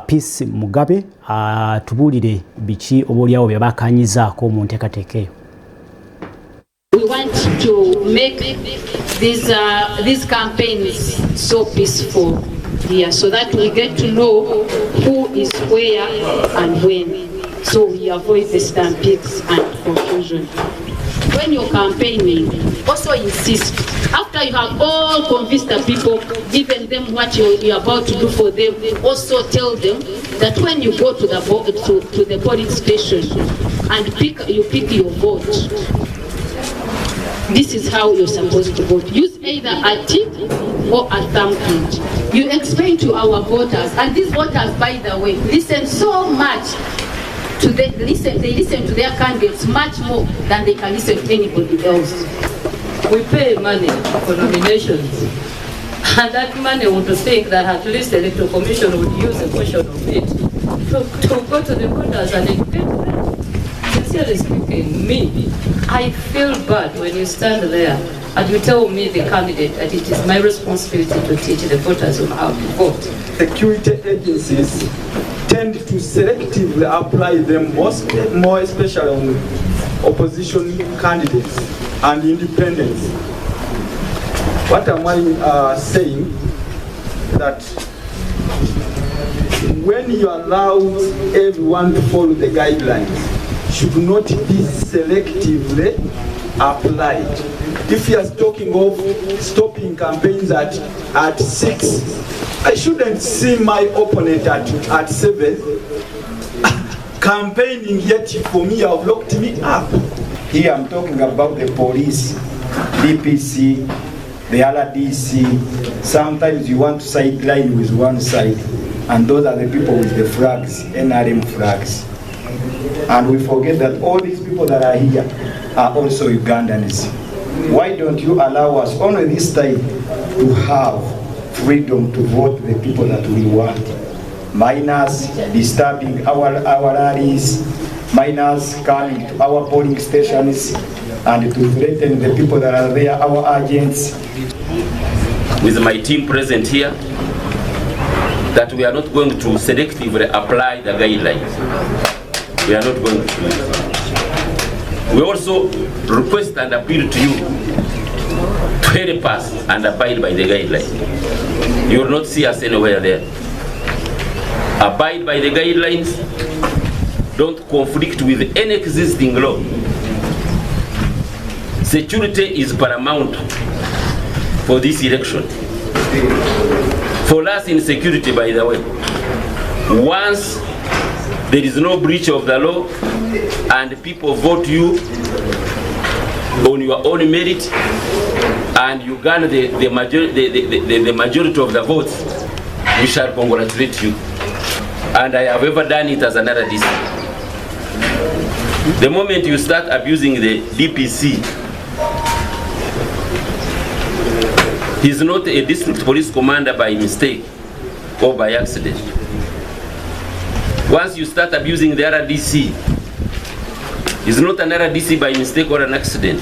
Peace Mugabe tubulire biki obolyawo byabakanyizaako mu nteekateeka eyo. We want to make these campaigns so peaceful here, so that we get to know who is where and when, so we avoid the stampedes and confusion. When you're campaigning, also insist, after you have all convinced the people, given them what you're about to do for them, also tell them that when you go to the polling station and you pick your vote, this is how you're supposed to vote. Use either a tick or a thumbprint. You explain to our voters, and these voters, by the way, listen so much to they listen to their candidates much more than they can listen to anybody else. We pay money for nominations, and that money would think that at least the Electoral Commission would use a portion of it to go to the voters and educate them. Sincerely speaking, I feel bad when you stand there and you tell me, the candidate, that it is my responsibility to teach the voters on how to vote. Security agencies tend to selectively apply them more especially on opposition candidates and independents. What am I saying? That when you allow everyone to follow the guidelines, should not be selectively applied. If you are talking of stopping campaigns at 6, I shouldn't see my opponent at 7 campaigning, yet for me I've locked me up. Here I'm talking about the police, DPC, the RDC. Sometimes you want to sideline with one side, and those are the people with the flags, NRM flags. And we forget that all these people that are here are also Ugandans. Why don't you allow us only this time to have freedom to vote the people that we want? Minors disturbing our rallies, minors coming to our polling stations and to threaten the people that are there, our agents. With my team present here, that we are not going to selectively apply the guidelines. We are not going to do it. We also request and appeal to you to help us and abide by the guidelines. You will not see us anywhere there. Abide by the guidelines. Don't conflict with any existing law. Security is paramount for this election. For us in security, by the way, once there is no breach of the law and people vote you on your own merit and you garner the majority of the votes, we shall congratulate you. And I have ever done it as another district. The moment you start abusing the DPC, he's not a district police commander by mistake or by accident. Once you start abusing the RDC, he's not an RDC by mistake or an accident.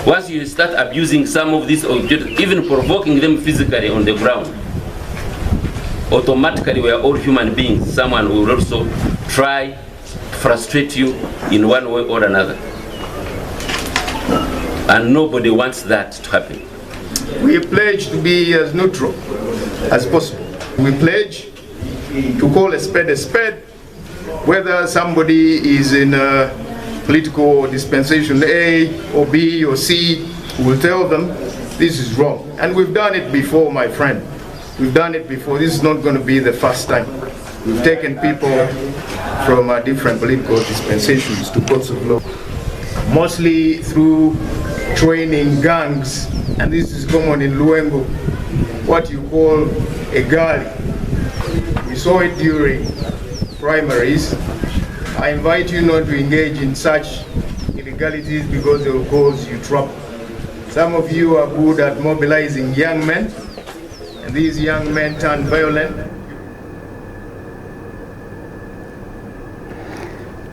Once you start abusing some of these, even provoking them physically on the ground, automatically we are all human beings. Someone will also try to frustrate you in one way or another. And nobody wants that to happen. We pledge to be as neutral as possible. We pledge to call a spade, whether somebody is in a political dispensation A or B or C, we'll tell them this is wrong. And we've done it before, my friend. We've done it before. This is not going to be the first time. We've taken people from different political dispensations to courts of law, mostly through training gangs, and this is common in Lwengo, what you call a gali. We saw it during primaries. I invite you not to engage in such illegalities because they will cause you trouble. Some of you are good at mobilizing young men, and these young men turn violent.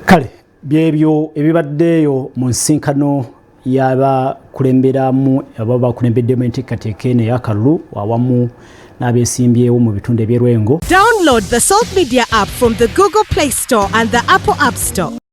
Kale, byebyo ebibaddeyo mu nsinkano y'abakulembeddemu enteekateeka eno ey'akalulu awamu n'abesimbyewo mu bitundu eby'e Lwengo. Download the Salt Media app from the Google Play Store and the Apple App Store.